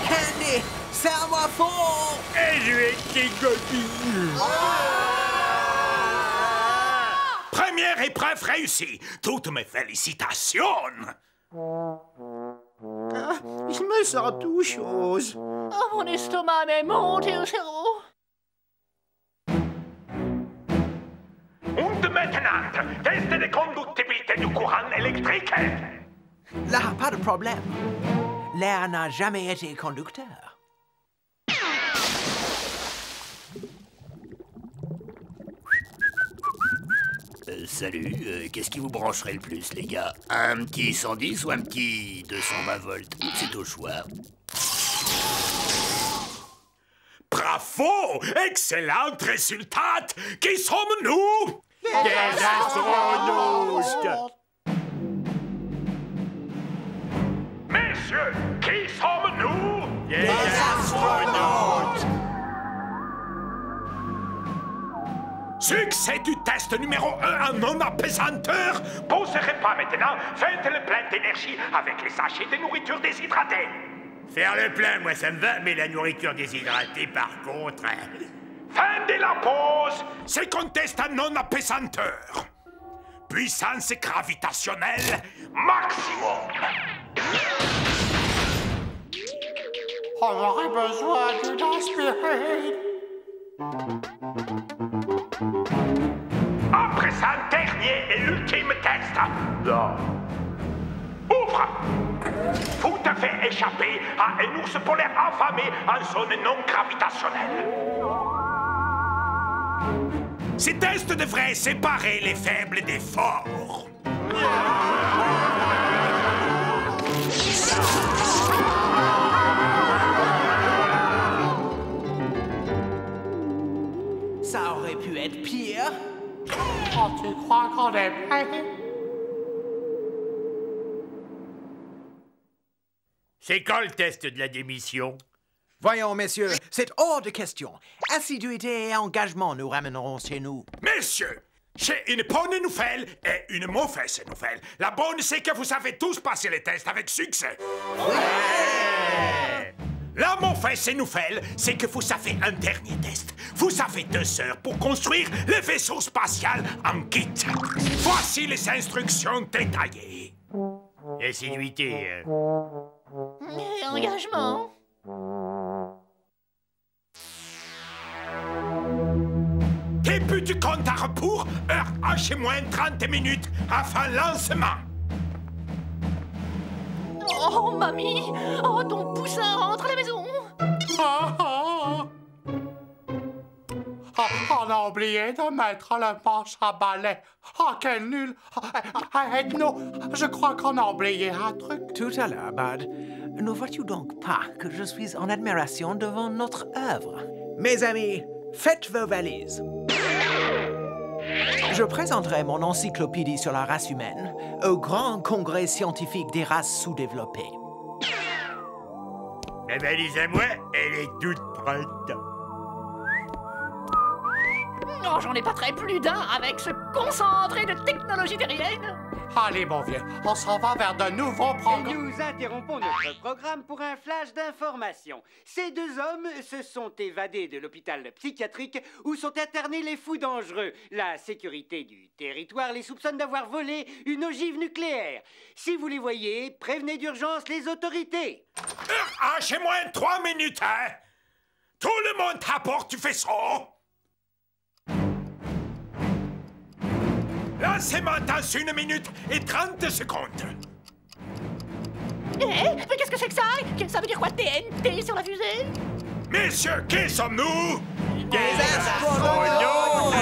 Speaker 12: Candy, serre-moi fort!
Speaker 5: Et je vais t'égotiller.
Speaker 2: Première épreuve réussie. Toutes mes félicitations.
Speaker 5: Je me sens tout chose.
Speaker 15: Oh, mon estomac m'est monté au cerveau.
Speaker 2: Und maintenant, test de conductibilité du courant électrique.
Speaker 12: Là, pas de problème. L'air n'a jamais été conducteur.
Speaker 5: Salut, qu'est-ce qui vous brancherait le plus, les gars? Un petit 110 ou un petit 220 volts? C'est au choix.
Speaker 2: Bravo! Excellent résultat! Qui sommes-nous?
Speaker 5: Des astronautes!
Speaker 2: Messieurs, qui sommes-nous?
Speaker 5: Des astronautes!
Speaker 2: Succès du test numéro 1 en non-apesanteur. Poserez pas maintenant. Faites le plein d'énergie avec les sachets de nourriture déshydratée.
Speaker 5: Faire le plein, moi ça me va, mais la nourriture déshydratée par contre...
Speaker 2: Fin de la pause. C'est qu'on teste en non-apesanteur. Puissance gravitationnelle maximum.
Speaker 11: On aurait besoin d'une aspirine.
Speaker 2: À présent, dernier et ultime test. Ouvre. Vous devez échapper à un ours polaire affamé en zone non gravitationnelle. Ces tests devraient séparer les faibles des forts.
Speaker 12: Ça aurait pu être pire.
Speaker 11: Oh, tu crois qu'on est prêt?
Speaker 5: C'est quand le test de la démission?
Speaker 12: Voyons, messieurs, c'est hors de question. Assiduité et engagement nous ramèneront chez nous.
Speaker 2: Messieurs, j'ai une bonne nouvelle et une mauvaise nouvelle. La bonne, c'est que vous avez tous passé les tests avec succès. Ouais! La mauvaise nouvelle, c'est que vous avez un dernier test. Vous avez 2 heures pour construire le vaisseau spatial en kit. Voici les instructions détaillées.
Speaker 5: Assiduité.
Speaker 4: Mais engagement.
Speaker 2: Début du compte à rebours, heure H et moins 30 minutes avant lancement.
Speaker 4: Oh, mamie! Oh, ton poussin rentre à la maison!
Speaker 11: On a oublié de mettre le manche à balai. Oh, quel nul! Aide-nous! Je crois qu'on a oublié un truc.
Speaker 12: Tout à l'heure, Bud, ne vois-tu donc pas que je suis en admiration devant notre œuvre? Mes amis, faites vos valises. Je présenterai mon encyclopédie sur la race humaine au grand congrès scientifique des races sous-développées.
Speaker 5: La valise à moi, elle est toute prête.
Speaker 4: Non, j'en ai pas très plus d'un avec ce concentré de technologie terrienne.
Speaker 11: Allez, mon vieux, on s'en va vers de nouveaux programmes.
Speaker 8: Nous interrompons notre programme pour un flash d'information. Ces 2 hommes se sont évadés de l'hôpital psychiatrique où sont internés les fous dangereux. La sécurité du territoire les soupçonne d'avoir volé une ogive nucléaire. Si vous les voyez, prévenez d'urgence les autorités.
Speaker 2: J'ai moins 3 minutes, hein? Tout le monde apporte du vaisseau. Lancez-moi dans 1 minute et 30 secondes.
Speaker 4: Mais qu'est-ce que c'est que ça? Ça veut dire quoi, TNT sur la fusée?
Speaker 2: Messieurs, qui sommes-nous?
Speaker 5: Des astronautes!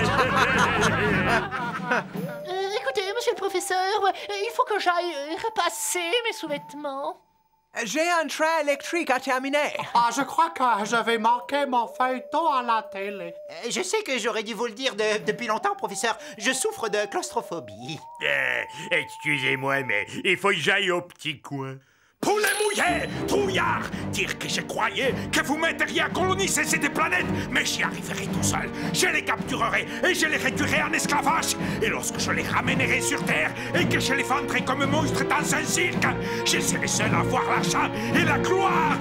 Speaker 4: Écoutez, monsieur le professeur, il faut que j'aille repasser mes sous-vêtements.
Speaker 12: J'ai un train électrique à terminer.
Speaker 11: Ah, je crois que je vais manquer mon feuilleton à la télé.
Speaker 7: Je sais que j'aurais dû vous le dire depuis longtemps, professeur. Je souffre de claustrophobie.
Speaker 5: Excusez-moi, mais il faut que j'aille au petit coin.
Speaker 2: Poulet mouillé, trouillard, dire que je croyais que vous m'aideriez à coloniser cette planète, mais j'y arriverai tout seul. Je les capturerai et je les réduirai en esclavage. Et lorsque je les ramènerai sur Terre et que je les vendrai comme monstres dans un cirque, je serai seul à voir l'argent et la gloire.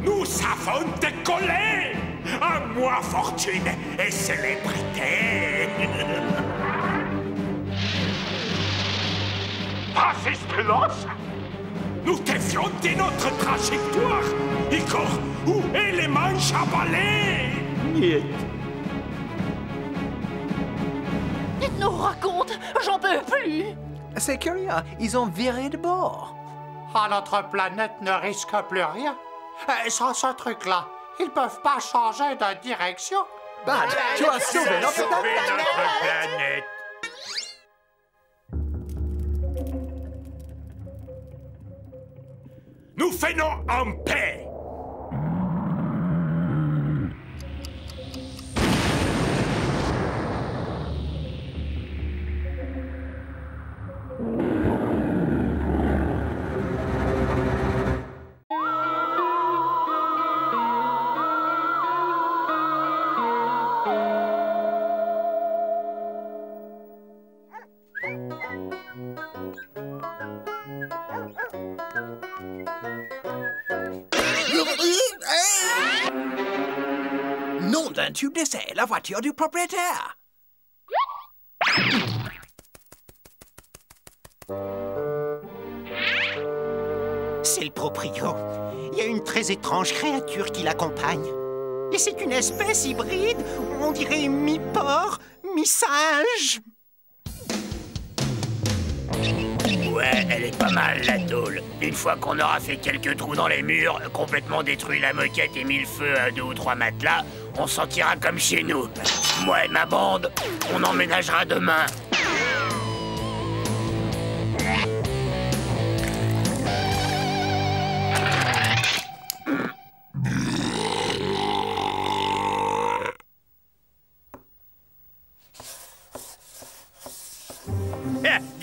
Speaker 2: Nous avons décollé! À moi, fortune et célébrité! Fascistulos! Nous dévions de notre trajectoire! Igor, où est les manches à balai?
Speaker 5: Niet.
Speaker 4: Dites-nous, raconte, j'en peux plus!
Speaker 12: C'est curieux, ils ont viré de bord.
Speaker 11: Ah, notre planète ne risque plus rien. Sans ce truc-là, ils peuvent pas changer de direction.
Speaker 12: Bud, tu as sauvé notre
Speaker 5: planète.
Speaker 2: Nous faisons en paix.
Speaker 12: Nom d'un tube d'essai, la voiture du propriétaire.
Speaker 7: C'est le proprio. Il y a une très étrange créature qui l'accompagne. Et c'est une espèce hybride, on dirait mi-porc, mi-singe.
Speaker 5: Ouais, elle est pas mal, la tôle. Une fois qu'on aura fait quelques trous dans les murs, complètement détruit la moquette et mis le feu à 2 ou 3 matelas, on s'en tirera comme chez nous. Moi et ma bande, on emménagera demain.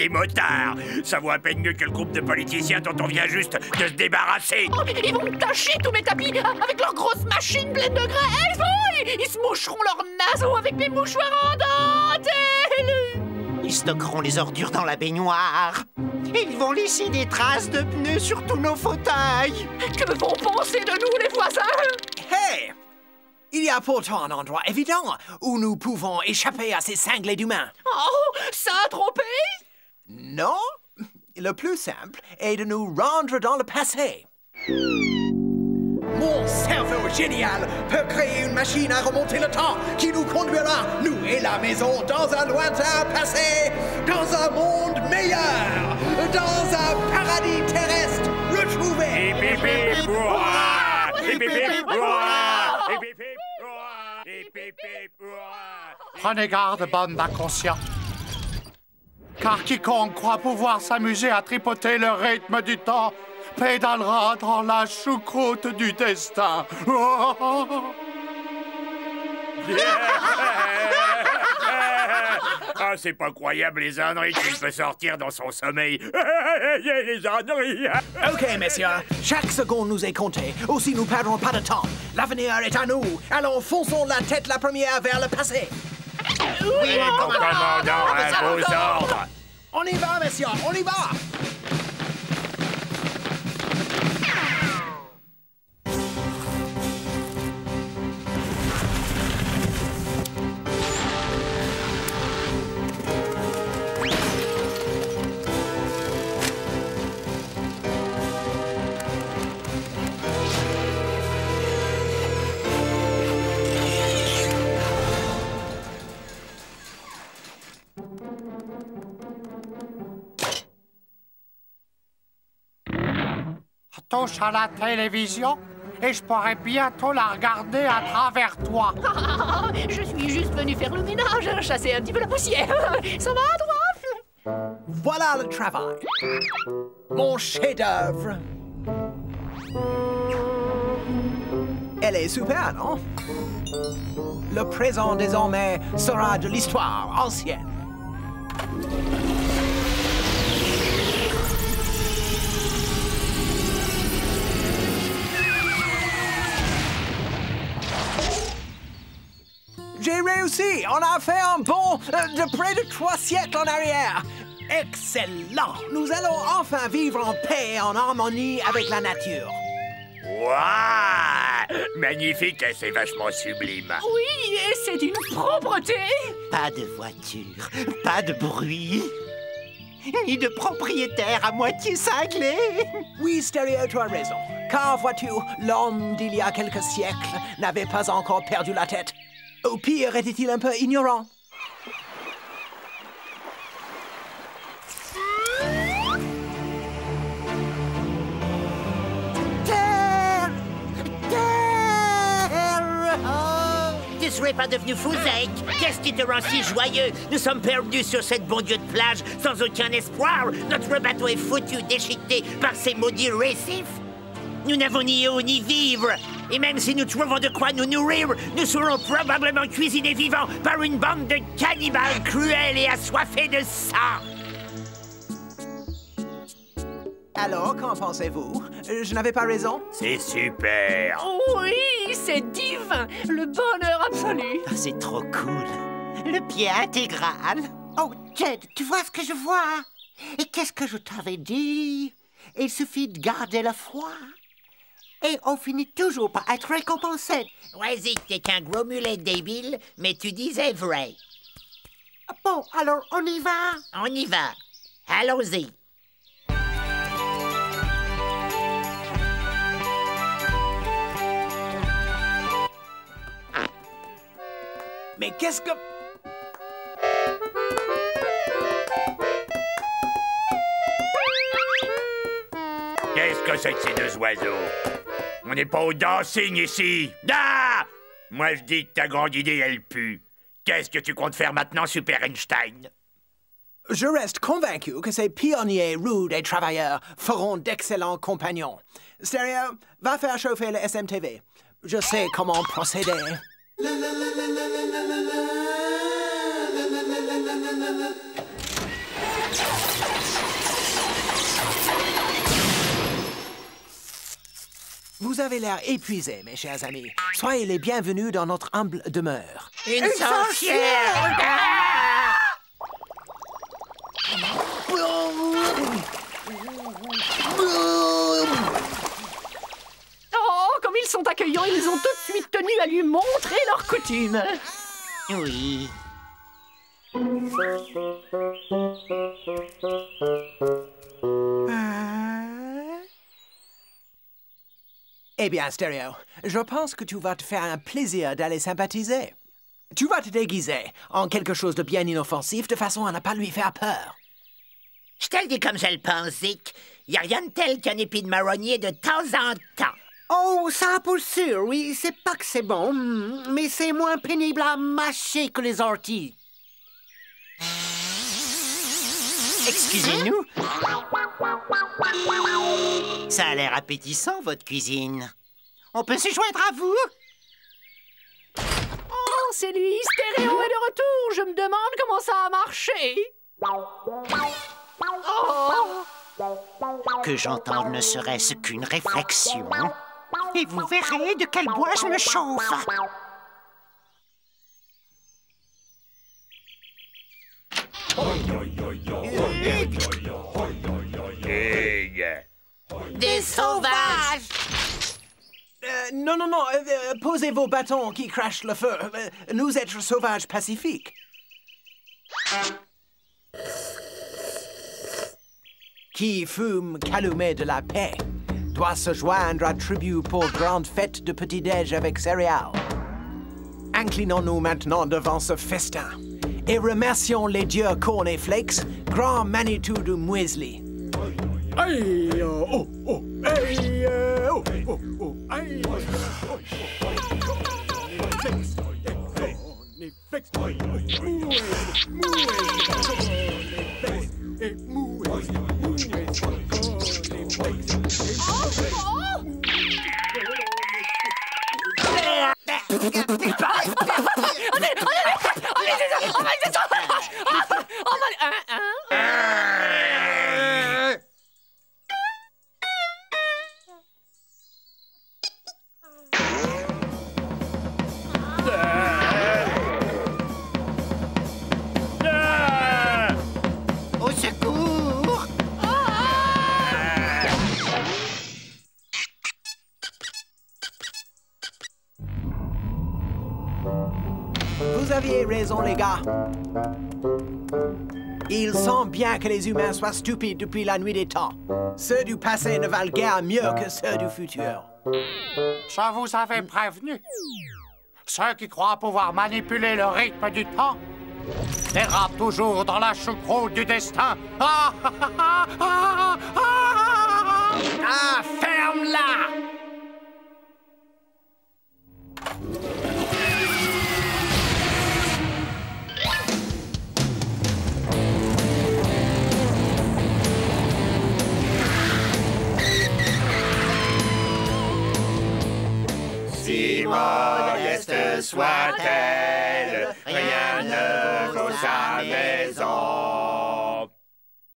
Speaker 5: des motards. Ça vaut à peine mieux que le groupe de politiciens dont on vient juste de se débarrasser.
Speaker 15: Oh, ils vont tâcher tous mes tapis avec leurs grosses machines pleines de graisse. Oh, ils se moucheront leurs naseaux avec mes mouchoirs en dentelle.
Speaker 7: Ils stockeront les ordures dans la baignoire. Et ils vont laisser des traces de pneus sur tous nos fauteuils.
Speaker 15: Que vont penser de nous, les voisins?
Speaker 12: Hey! Il y a pourtant un endroit évident où nous pouvons échapper à ces cinglés d'humains.
Speaker 15: Oh, ça a trompé?
Speaker 12: Non. Le plus simple est de nous rendre dans le passé. Mon cerveau génial peut créer une machine à remonter le temps qui nous conduira, nous et la maison, dans un lointain passé, dans un monde meilleur, dans un paradis terrestre retrouvé.
Speaker 11: Prenez garde, bande d'inconscients. Car quiconque croit pouvoir s'amuser à tripoter le rythme du temps pédalera dans la choucroute du destin.
Speaker 5: Ah, c'est pas croyable les âneries qu'il peut sortir dans son sommeil. Les âneries.
Speaker 12: Ok, messieurs, chaque seconde nous est comptée. Aussi, nous perdons pas de temps. L'avenir est à nous. Alors, fonçons la tête la première vers le passé.
Speaker 5: Oui, commandant, à vos ordres.
Speaker 12: On y va, messieurs, on y va.
Speaker 11: Touche à la télévision et je pourrais bientôt la regarder à travers toi.
Speaker 15: Je suis juste venu faire le ménage, chasser un petit peu la poussière. Ça va, toi?
Speaker 12: Voilà le travail. Mon chef-d'œuvre. Elle est super, non? Le présent, désormais, sera de l'histoire ancienne. J'ai réussi! On a fait un bond de près de 3 siècles en arrière! Excellent! Nous allons enfin vivre en paix et en harmonie avec la nature.
Speaker 5: Waouh! Magnifique et c'est vachement sublime.
Speaker 15: Oui, et c'est d'une propreté!
Speaker 7: Pas de voiture, pas de bruit, ni de propriétaire à moitié cinglé.
Speaker 12: Oui, Stereo, tu as raison. Car, vois-tu, l'homme d'il y a quelques siècles n'avait pas encore perdu la tête. Au pire, était-il un peu ignorant.
Speaker 16: Terre! Terre! Oh! Tu serais pas devenu fou, Zeke? Qu'est-ce qui te rend si joyeux? Nous sommes perdus sur cette bon Dieu de plage, sans aucun espoir. Notre bateau est foutu, déchiqueté par ces maudits récifs. Nous n'avons ni eau ni vivre. Et même si nous trouvons de quoi nous nourrir, nous serons probablement cuisinés vivants par une bande de cannibales cruels et assoiffés de sang.
Speaker 12: Alors, qu'en pensez-vous? Je n'avais pas raison?
Speaker 5: C'est super.
Speaker 15: Oui, c'est divin. Le bonheur absolu.
Speaker 7: C'est trop cool. Le pied intégral.
Speaker 16: Oh, Jed, tu vois ce que je vois? Et qu'est-ce que je t'avais dit? Il suffit de garder la foi. Et on finit toujours par être récompensé.
Speaker 7: Ouais, Zeke, t'es qu'un gros mulet débile, mais tu disais vrai.
Speaker 16: Bon, alors on y va?
Speaker 7: On y va. Allons-y.
Speaker 12: Mais qu'est-ce que...
Speaker 5: Qu'est-ce que c'est que ces deux oiseaux? On n'est pas au dancing ici. Ah! Moi, je dis que ta grande idée, elle pue. Qu'est-ce que tu comptes faire maintenant, Super Einstein?
Speaker 12: Je reste convaincu que ces pionniers rudes et travailleurs feront d'excellents compagnons. Stereo, va faire chauffer le SMTV. Je sais comment procéder. Vous avez l'air épuisés, mes chers amis. Soyez les bienvenus dans notre humble demeure.
Speaker 16: Une sorcière!
Speaker 15: Oh, comme ils sont accueillants, ils ont tout de suite tenu à lui montrer leurs coutumes.
Speaker 16: Oui.
Speaker 12: Eh bien, Stéréo, je pense que tu vas te faire un plaisir d'aller sympathiser. Tu vas te déguiser en quelque chose de bien inoffensif de façon à ne pas lui faire peur.
Speaker 16: Je te le dis comme je le pense, Zic. Y a rien de tel qu'un épi de marronnier de temps en temps.
Speaker 11: Oh, ça pour sûr, oui, c'est pas que c'est bon, mais c'est moins pénible à mâcher que les orties.
Speaker 16: Excusez-nous. Ça a l'air appétissant, votre cuisine. On peut se joindre à vous?
Speaker 15: Oh, c'est lui, Stéréo est de retour. Je me demande comment ça a marché. Oh.
Speaker 16: Que j'entende ne serait-ce qu'une réflexion. Et vous verrez de quel bois je me chauffe.
Speaker 11: Des sauvages!
Speaker 12: Non, posez vos bâtons qui crachent le feu. Nous êtres sauvages pacifiques. Qui fume calumet de la paix doit se joindre à tribu pour grande fête de petit-déj avec céréales. Inclinons-nous maintenant devant ce festin et remercions les dieux Cornflakes, grand Manitou du muesli.
Speaker 1: Aïe, oh, oh, aïe, oh, oh, oh, aïe,
Speaker 11: Au secours!
Speaker 12: Vous aviez raison, les gars. Il semble bien que les humains soient stupides depuis la nuit des temps. Ceux du passé ne valent guère mieux que ceux du futur.
Speaker 11: Je vous avais prévenu. Ceux qui croient pouvoir manipuler le rythme du temps dérapent toujours dans la choucroute du destin. Ah, ferme-la!
Speaker 5: Si modeste soit-elle, rien ne vaut sa maison.